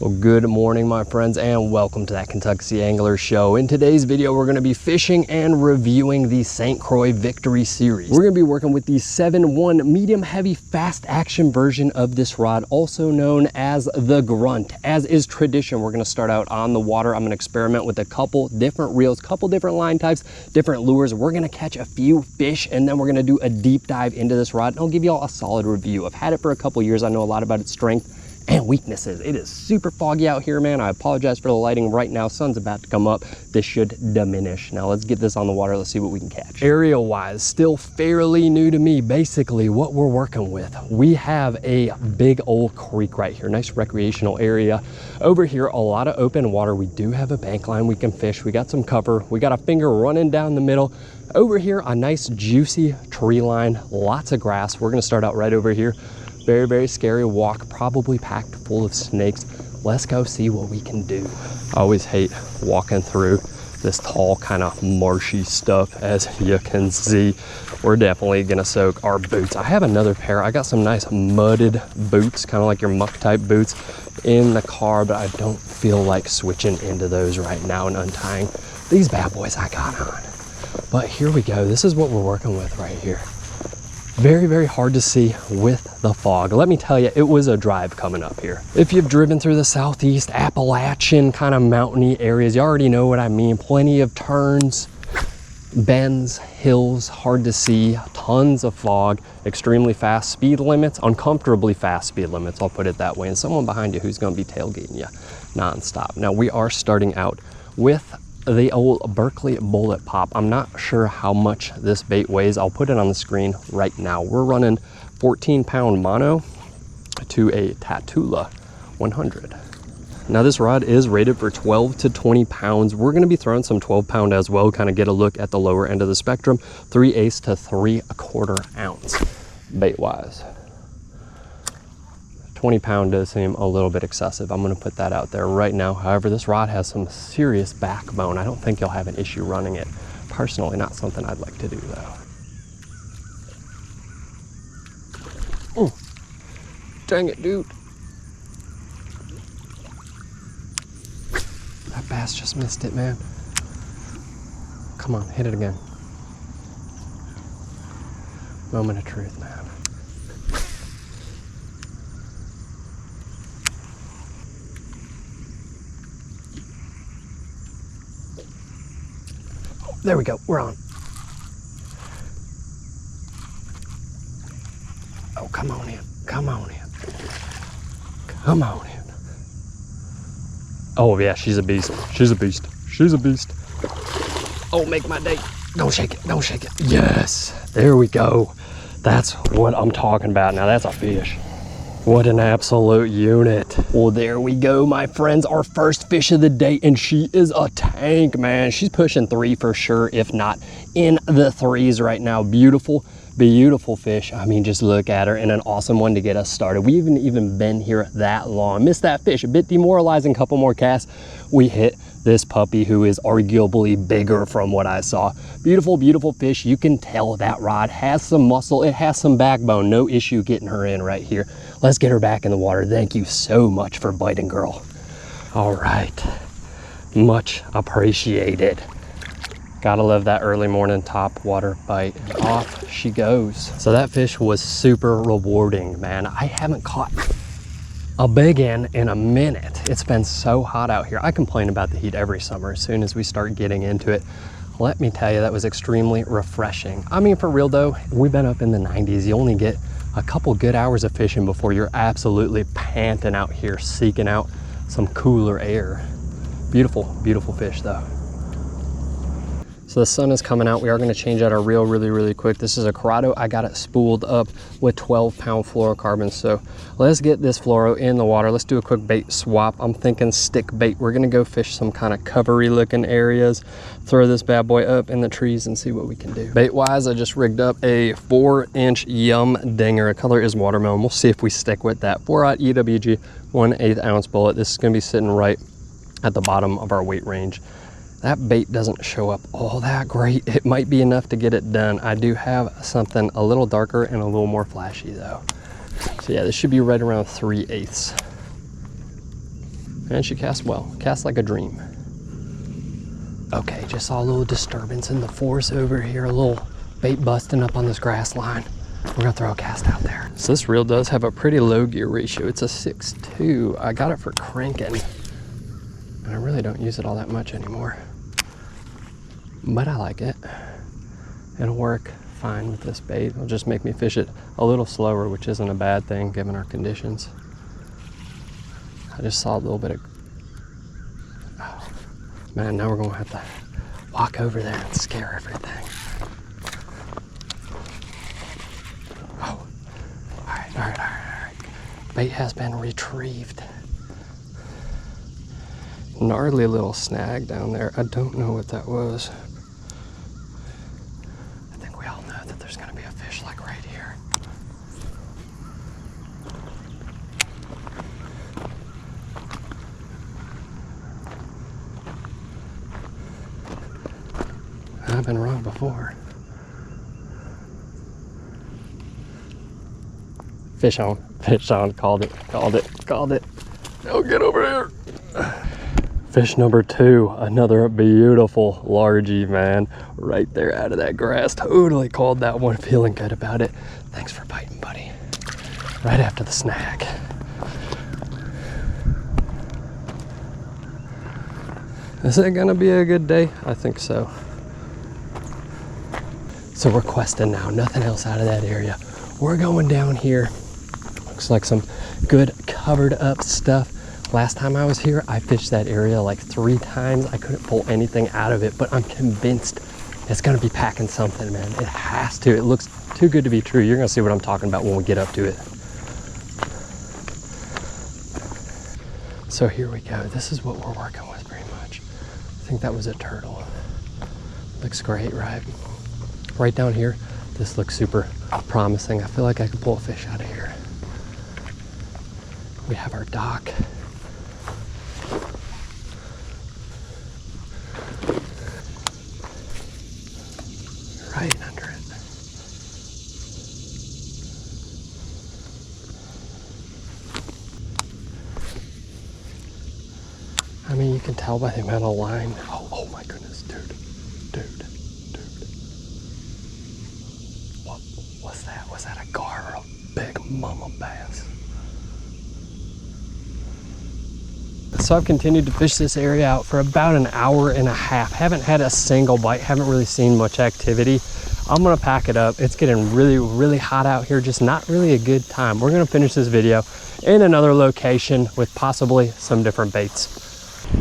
Well, good morning, my friends, and welcome to that Kentuckessee Angler Show. In today's video, we're going to be fishing and reviewing the St Croix Victory Series. We're going to be working with the 7-1 medium heavy fast action version of this rod, also known as the Grunt. As is tradition, we're going to start out on the water. I'm going to experiment with a couple different reels, couple different line types, different lures. We're going to catch a few fish, and then we're going to do a deep dive into this rod, and I'll give you all a solid review. I've had it for a couple years. I know a lot about its strength and weaknesses. It is super foggy out here, man. I apologize for the lighting right now. Sun's about to come up. This should diminish. Now let's get this on the water. Let's see what we can catch. Area wise, still fairly new to me. Basically what we're working with, we have a big old creek right here. Nice recreational area. Over here, a lot of open water. We do have a bank line we can fish. We got some cover. We got a finger running down the middle. Over here, a nice juicy tree line, lots of grass. We're gonna start out right over here. Very, very scary walk, probably packed full of snakes. Let's go see what we can do. I always hate walking through this tall, kind of marshy stuff. As you can see, we're definitely gonna soak our boots. I have another pair. I got some nice mudded boots, kind of like your muck type boots in the car, but I don't feel like switching into those right now and untying these bad boys I got on. But here we go. This is what we're working with right here. Very, very hard to see with the fog. Let me tell you, it was a drive coming up here. If you've driven through the southeast Appalachian kind of mountainy areas, you already know what I mean. Plenty of turns, bends, hills, hard to see, tons of fog, extremely fast speed limits, uncomfortably fast speed limits, I'll put it that way, and someone behind you who's going to be tailgating you nonstop. Now we are starting out with the old Berkeley Bullet Pop. I'm not sure how much this bait weighs. I'll put it on the screen right now. We're running 14-pound mono to a Tatula 100. Now this rod is rated for 12 to 20 pounds. We're going to be throwing some 12-pound as well, kind of get a look at the lower end of the spectrum. 3/8 to 3/4 ounce bait wise. 20-pound does seem a little bit excessive. I'm going to put that out there right now. However, this rod has some serious backbone. I don't think you'll have an issue running it. Personally, not something I'd like to do though. Oh, dang it, dude. That bass just missed it, man. Come on, hit it again. Moment of truth, man. There we go, we're on. Oh, come on in, come on in. Come on in. Oh yeah, she's a beast, she's a beast, she's a beast. Oh, make my day. Don't shake it, don't shake it. Yes, there we go. That's what I'm talking about. Now that's a fish. What an absolute unit. Well, there we go, my friends. Our first fish of the day, and she is a tank, man. She's pushing 3 for sure, if not in the 3s right now. Beautiful, beautiful fish. I mean, just look at her, and an awesome one to get us started. We haven't even been here that long. Missed that fish, a bit demoralizing, couple more casts. We hit this puppy who is arguably bigger from what I saw. Beautiful, beautiful fish. You can tell that rod has some muscle. It has some backbone. No issue getting her in right here. Let's get her back in the water. Thank you so much for biting, girl. All right, much appreciated. Gotta love that early morning top water bite, and off she goes. So that fish was super rewarding, man. I haven't caught a big one in a minute. It's been so hot out here. I complain about the heat every summer. As soon as we start getting into it, let me tell you, that was extremely refreshing. I mean, for real though, we've been up in the 90s. You only get a couple good hours of fishing before you're absolutely panting out here, seeking out some cooler air. Beautiful, beautiful fish though. So the sun is coming out. We are going to change out our reel really, really quick. This is a Corrado. I got it spooled up with 12-pound fluorocarbon. So let's get this fluoro in the water. Let's do a quick bait swap. I'm thinking stick bait. We're going to go fish some kind of covery looking areas, throw this bad boy up in the trees and see what we can do. Bait wise, I just rigged up a 4-inch Yum Dinger. The color is watermelon. We'll see if we stick with that. 4-aught EWG, 1/8 ounce bullet. This is going to be sitting right at the bottom of our weight range. That bait doesn't show up all that great. It might be enough to get it done. I do have something a little darker and a little more flashy though. So yeah, this should be right around 3/8. And she casts well, casts like a dream. Okay, just saw a little disturbance in the force over here, a little bait busting up on this grass line. We're gonna throw a cast out there. So this reel does have a pretty low gear ratio. It's a 6.2. I got it for cranking, and I really don't use it all that much anymore. But I like it. It'll work fine with this bait. It'll just make me fish it a little slower, which isn't a bad thing given our conditions. I just saw a little bit of, oh man, now we're gonna have to walk over there and scare everything. Oh, all right. Bait has been retrieved. Gnarly little snag down there. I don't know what that was. I think we all know that there's gonna be a fish like right here. I've been wrong before. Fish on, called it. Oh, get over here. Fish number 2, another beautiful largie, man. Right there out of that grass. Totally called that one, feeling good about it. Thanks for biting, buddy. Right after the snag. Is it gonna be a good day? I think so. So we're questing now, nothing else out of that area. We're going down here. Looks like some good covered up stuff. Last time I was here, I fished that area like 3 times. I couldn't pull anything out of it, but I'm convinced it's gonna be packing something, man. It has to. It looks too good to be true. You're gonna see what I'm talking about when we get up to it. So here we go. This is what we're working with pretty much. I think that was a turtle. Looks great, right? Right down here, this looks super promising. I feel like I could pull a fish out of here. We have our dock. Right under it. I mean, you can tell by the amount of line. Oh my goodness, dude. What's that? Was that a gar or a big mama bass? So I've continued to fish this area out for about an hour and a half. Haven't had a single bite, haven't really seen much activity. I'm gonna pack it up. It's getting really hot out here, just not really a good time. We're gonna finish this video in another location with possibly some different baits.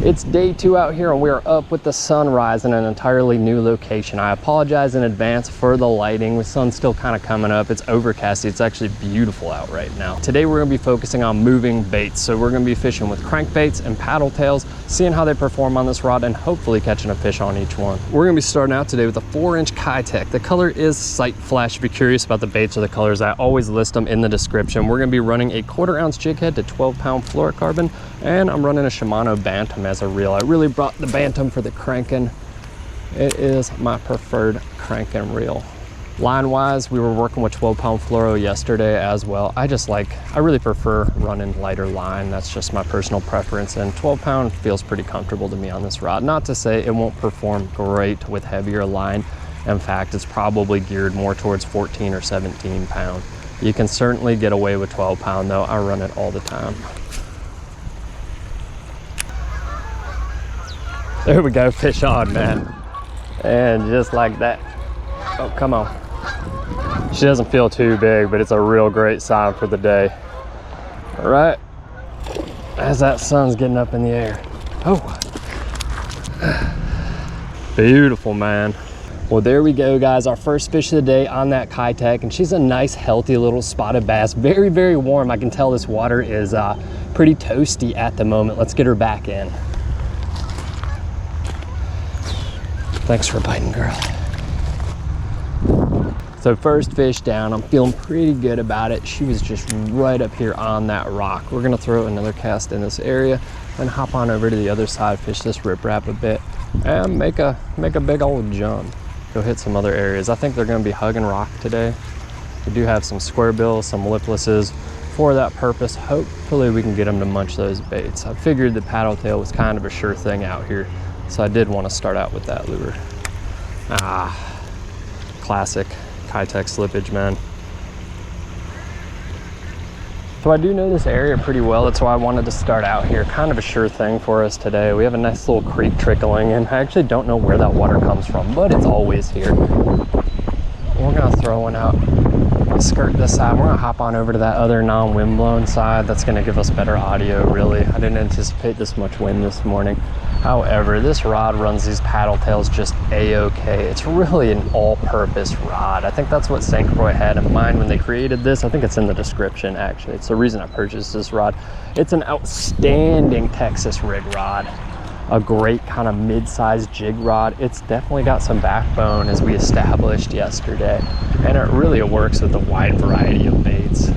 It's day 2 out here and we are up with the sun rising in an entirely new location. I apologize in advance for the lighting. The sun's still kind of coming up. It's overcast. It's actually beautiful out right now. Today we're gonna be focusing on moving baits. So we're gonna be fishing with crankbaits and paddle tails, seeing how they perform on this rod and hopefully catching a fish on each one. We're gonna be starting out today with a 4-inch Kitech. The color is Sight Flash. If you're curious about the baits or the colors, I always list them in the description. We're gonna be running a 1/4 ounce jig head to 12-pound fluorocarbon, and I'm running a Shimano Bantam as a reel. I really brought the Bantam for the cranking. It is my preferred cranking reel. Line wise, we were working with 12-pound fluoro yesterday as well. I really prefer running lighter line. That's just my personal preference, and 12-pound feels pretty comfortable to me on this rod. Not to say it won't perform great with heavier line. In fact, it's probably geared more towards 14 or 17 pound. You can certainly get away with 12-pound though. I run it all the time. There we go, fish on, man. And just like that. Oh, come on. She doesn't feel too big, but it's a real great sign for the day. All right, as that sun's getting up in the air. Oh, beautiful, man. Well, there we go, guys. Our first fish of the day on that Kitech, and she's a nice, healthy little spotted bass. Very warm. I can tell this water is pretty toasty at the moment. Let's get her back in. Thanks for biting, girl. So first fish down, I'm feeling pretty good about it. She was just right up here on that rock. We're gonna throw another cast in this area, then hop on over to the other side, fish this riprap a bit, and make a big old jump. Go hit some other areas. I think they're gonna be hugging rock today. We do have some square bills, some liplesses, for that purpose. Hopefully we can get them to munch those baits. I figured the paddle tail was kind of a sure thing out here, so I did want to start out with that lure. Classic Keitech slippage, man. So I do know this area pretty well. That's why I wanted to start out here. Kind of a sure thing for us today. We have a nice little creek trickling in. I actually don't know where that water comes from, but it's always here. We're gonna throw one out, skirt this side. We're gonna hop on over to that other non-wind blown side. That's gonna give us better audio, really. I didn't anticipate this much wind this morning. However, this rod runs these paddle tails just a-okay. It's really an all-purpose rod. I think that's what St. Croix had in mind when they created this. I think it's in the description, actually. It's the reason I purchased this rod. It's an outstanding Texas rig rod. A great kind of mid-sized jig rod. It's definitely got some backbone, as we established yesterday. And it really works with a wide variety of baits.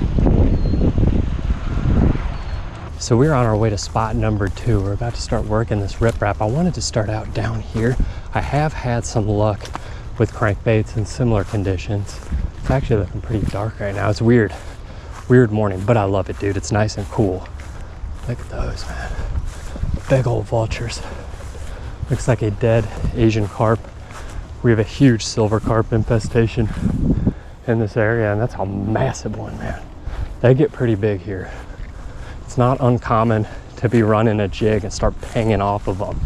So we're on our way to spot number 2. We're about to start working this riprap. I wanted to start out down here. I have had some luck with crankbaits in similar conditions. It's actually looking pretty dark right now. It's weird morning, but I love it, dude. It's nice and cool. Look at those, man. Big old vultures. Looks like a dead Asian carp. We have a huge silver carp infestation in this area, and that's a massive one, man. They get pretty big here. It's not uncommon to be running a jig and start pinging off of them.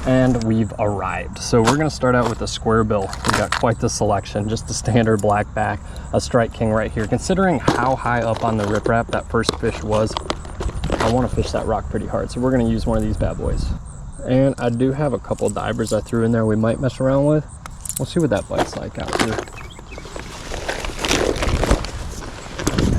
And we've arrived. So we're gonna start out with a square bill. We've got quite the selection, just the standard black back, a Strike King right here. Considering how high up on the riprap that first fish was, I wanna fish that rock pretty hard. So we're gonna use one of these bad boys. And I do have a couple divers I threw in there we might mess around with. We'll see what that bite's like out here.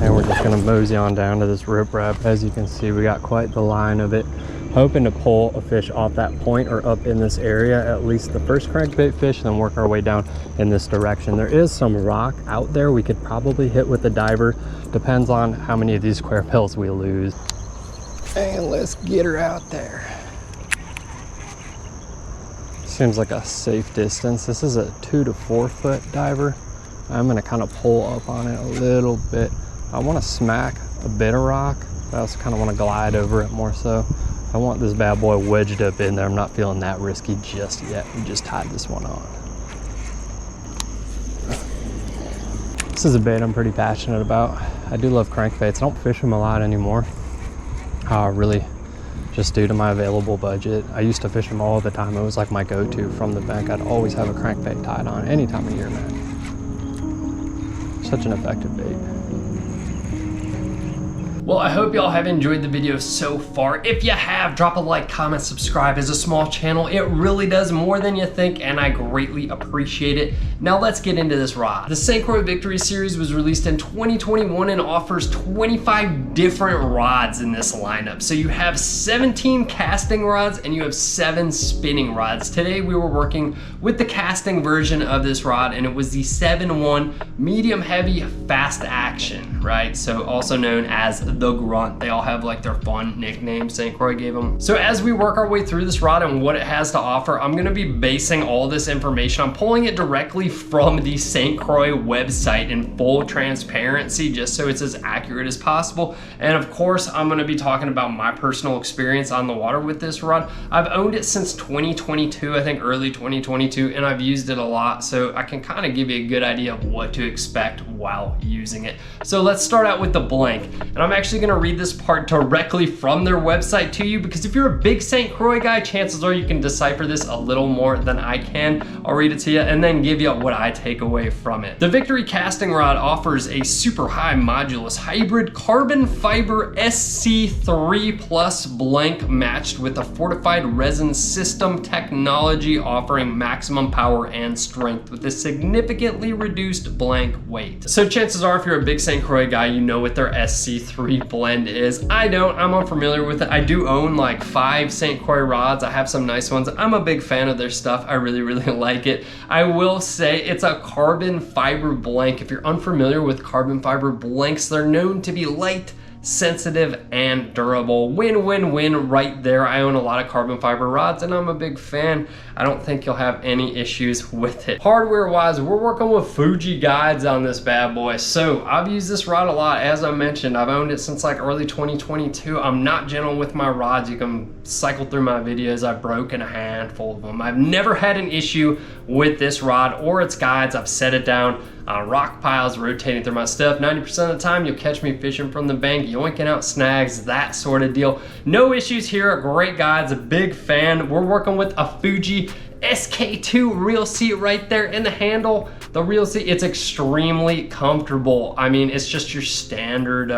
And we're just gonna mosey on down to this riprap. As you can see, we got quite the line of it. Hoping to pull a fish off that point or up in this area, at least the first crankbait fish, and then work our way down in this direction. There is some rock out there we could probably hit with a diver. Depends on how many of these square bills we lose. And let's get her out there. Seems like a safe distance. This is a 2 to 4 foot diver. I'm gonna kind of pull up on it a little bit. I want to smack a bit of rock, but I also kind of want to glide over it more so. I want this bad boy wedged up in there. I'm not feeling that risky just yet. We just tied this one on. This is a bait I'm pretty passionate about. I do love crankbaits. I don't fish them a lot anymore. Really just due to my available budget. I used to fish them all the time. It was like my go-to from the bank. I'd always have a crankbait tied on any time of year, man. Such an effective bait. Well, I hope y'all have enjoyed the video so far. If you have, drop a like, comment, subscribe. As a small channel, it really does more than you think, and I greatly appreciate it. Now let's get into this rod. The St. Croix Victory Series was released in 2021 and offers 25 different rods in this lineup. So you have 17 casting rods and you have 7 spinning rods. Today we were working with the casting version of this rod, and it was the 7-1 medium heavy fast action, right? So also known as the Grunt. They all have like their fun nicknames St. Croix gave them. So as we work our way through this rod and what it has to offer, I'm gonna be basing all this information. I'm pulling it directly from the St. Croix website in full transparency, just so it's as accurate as possible. And of course, I'm gonna be talking about my personal experience on the water with this rod. I've owned it since 2022, I think early 2022, and I've used it a lot, so I can kind of give you a good idea of what to expect while using it. So let's start out with the blank. And I'm actually gonna read this part directly from their website to you, because if you're a big St. Croix guy, chances are you can decipher this a little more than I can. I'll read it to you and then give you what I take away from it. The Victory casting rod offers a super high modulus hybrid carbon fiber SC3 plus blank matched with a fortified resin system technology, offering maximum power and strength with a significantly reduced blank weight. So chances are if you're a big St. Croix guy, you know what their SC3 blend is. I don't, I'm unfamiliar with it. I do own like 5 St. Croix rods. I have some nice ones. I'm a big fan of their stuff. I really like it. I will say it's a carbon fiber blank. If you're unfamiliar with carbon fiber blanks, they're known to be light, sensitive and durable. Win-win-win right there. I own a lot of carbon fiber rods and I'm a big fan. I don't think you'll have any issues with it. Hardware wise, we're working with Fuji guides on this bad boy. So I've used this rod a lot. As I mentioned, I've owned it since like early 2022. I'm not gentle with my rods. You can cycle through my videos. I've broken a handful of them. I've never had an issue with this rod or its guides. I've set it down on rock piles, rotating through my stuff. 90% of the time, you'll catch me fishing from the bank, yoinking out snags, that sort of deal. No issues here, great guides, a big fan. We're working with a Fuji SK2 reel seat right there in the handle. The reel seat, it's extremely comfortable. I mean, it's just your standard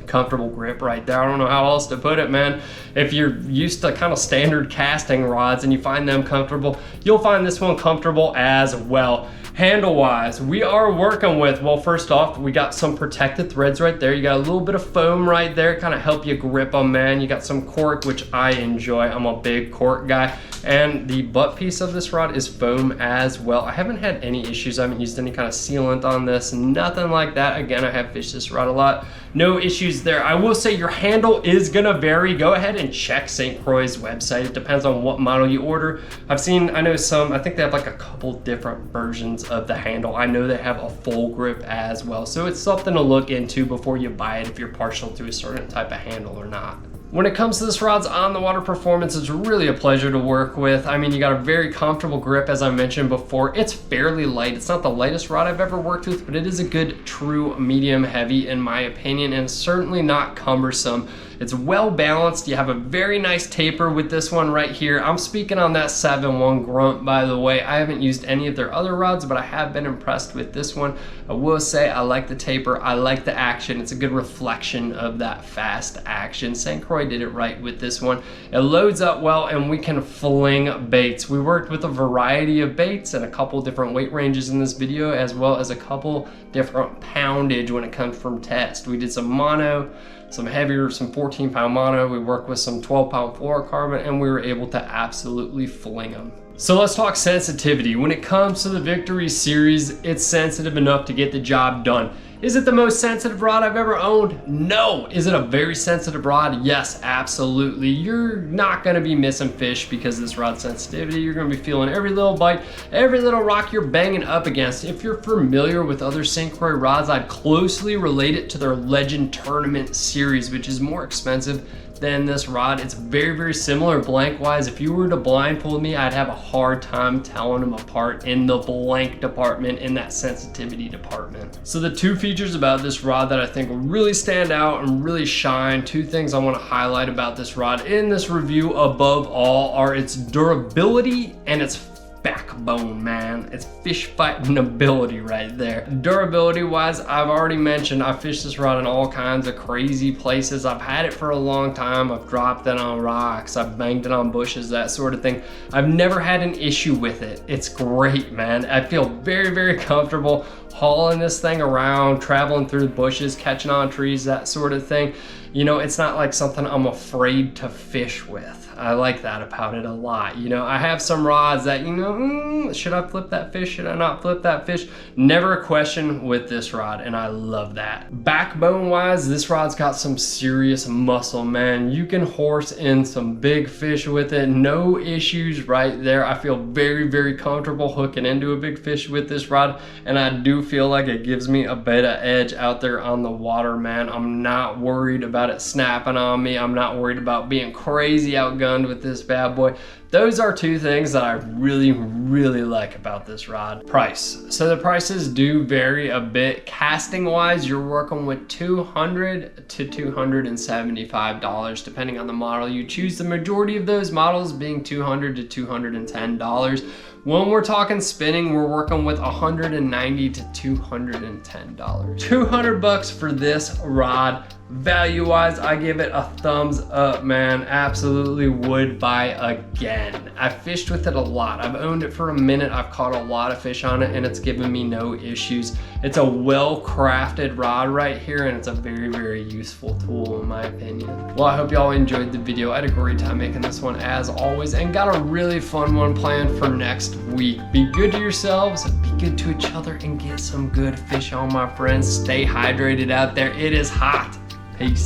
comfortable grip right there. I don't know how else to put it, man. If you're used to kind of standard casting rods and you find them comfortable, you'll find this one comfortable as well. Handle wise, we are working with, well, first off, we got some protected threads right there. You got a little bit of foam right there, kind of help you grip them, man. You got some cork, which I enjoy. I'm a big cork guy. And the butt piece of this rod is foam as well. I haven't had any issues. I haven't used any kind of sealant on this, nothing like that. Again, I have fished this rod a lot. No issues there. I will say your handle is gonna vary. Go ahead and check St. Croix's website. It depends on what model you order. I know some, I think they have like a couple different versions of the handle. I know they have a full grip as well. So it's something to look into before you buy it if you're partial to a certain type of handle or not. When it comes to this rod's on the water performance, it's really a pleasure to work with. I mean, you got a very comfortable grip, as I mentioned before. It's fairly light. It's not the lightest rod I've ever worked with, but it is a good true medium heavy in my opinion, and certainly not cumbersome. It's well balanced. You have a very nice taper with this one right here. I'm speaking on that 7-1 Grunt, by the way. I haven't used any of their other rods, but I have been impressed with this one. I will say I like the taper. I like the action. It's a good reflection of that fast action. St. Croix did it right with this one. It loads up well and we can fling baits. We worked with a variety of baits and a couple different weight ranges in this video, as well as a couple different poundage when it comes from test. We did some mono, some heavier, some 14-pound mono. We worked with some 12-pound fluorocarbon, and we were able to absolutely fling them. So let's talk sensitivity. When it comes to the Victory Series, it's sensitive enough to get the job done. Is it the most sensitive rod I've ever owned? No. Is it a very sensitive rod? Yes, absolutely. You're not gonna be missing fish because of this rod sensitivity. You're gonna be feeling every little bite, every little rock you're banging up against. If you're familiar with other St. Croix rods, I'd closely relate it to their Legend Tournament series, which is more expensive than this rod. It's very, very similar blank wise. If you were to blindfold me, I'd have a hard time telling them apart in the blank department, in that sensitivity department. So the two features about this rod that I think will really stand out and really shine, two things I want to highlight about this rod in this review above all, are its durability and its backbone, man. It's fish fighting ability right there. Durability wise, I've already mentioned I fished this rod in all kinds of crazy places. I've had it for a long time. I've dropped it on rocks, I've banged it on bushes, that sort of thing. I've never had an issue with it. It's great, man. I feel very, very comfortable hauling this thing around, traveling through the bushes, catching on trees, that sort of thing. You know, it's not like something I'm afraid to fish with. I like that about it a lot. You know, I have some rods that, you know, should I flip that fish? Should I not flip that fish? Never a question with this rod, and I love that. Backbone wise, this rod's got some serious muscle, man. You can horse in some big fish with it. No issues right there. I feel very, very comfortable hooking into a big fish with this rod, and I do feel like it gives me a better edge out there on the water, man. I'm not worried about it snapping on me. I'm not worried about being crazy outgunned with this bad boy. Those are two things that I really, really like about this rod. Price. So the prices do vary a bit. Casting wise, you're working with $200 to $275 depending on the model you choose. The majority of those models being $200 to $210. When we're talking spinning, we're working with $190 to $210. 200 bucks for this rod. Value wise, I give it a thumbs up, man. Absolutely would buy again. I fished with it a lot. I've owned it for a minute. I've caught a lot of fish on it and it's given me no issues. It's a well-crafted rod right here, and it's a very, very useful tool in my opinion. Well, I hope y'all enjoyed the video. I had a great time making this one as always, and got a really fun one planned for next week. Be good to yourselves, be good to each other, and get some good fish on, my friends. Stay hydrated out there. It is hot. Peace.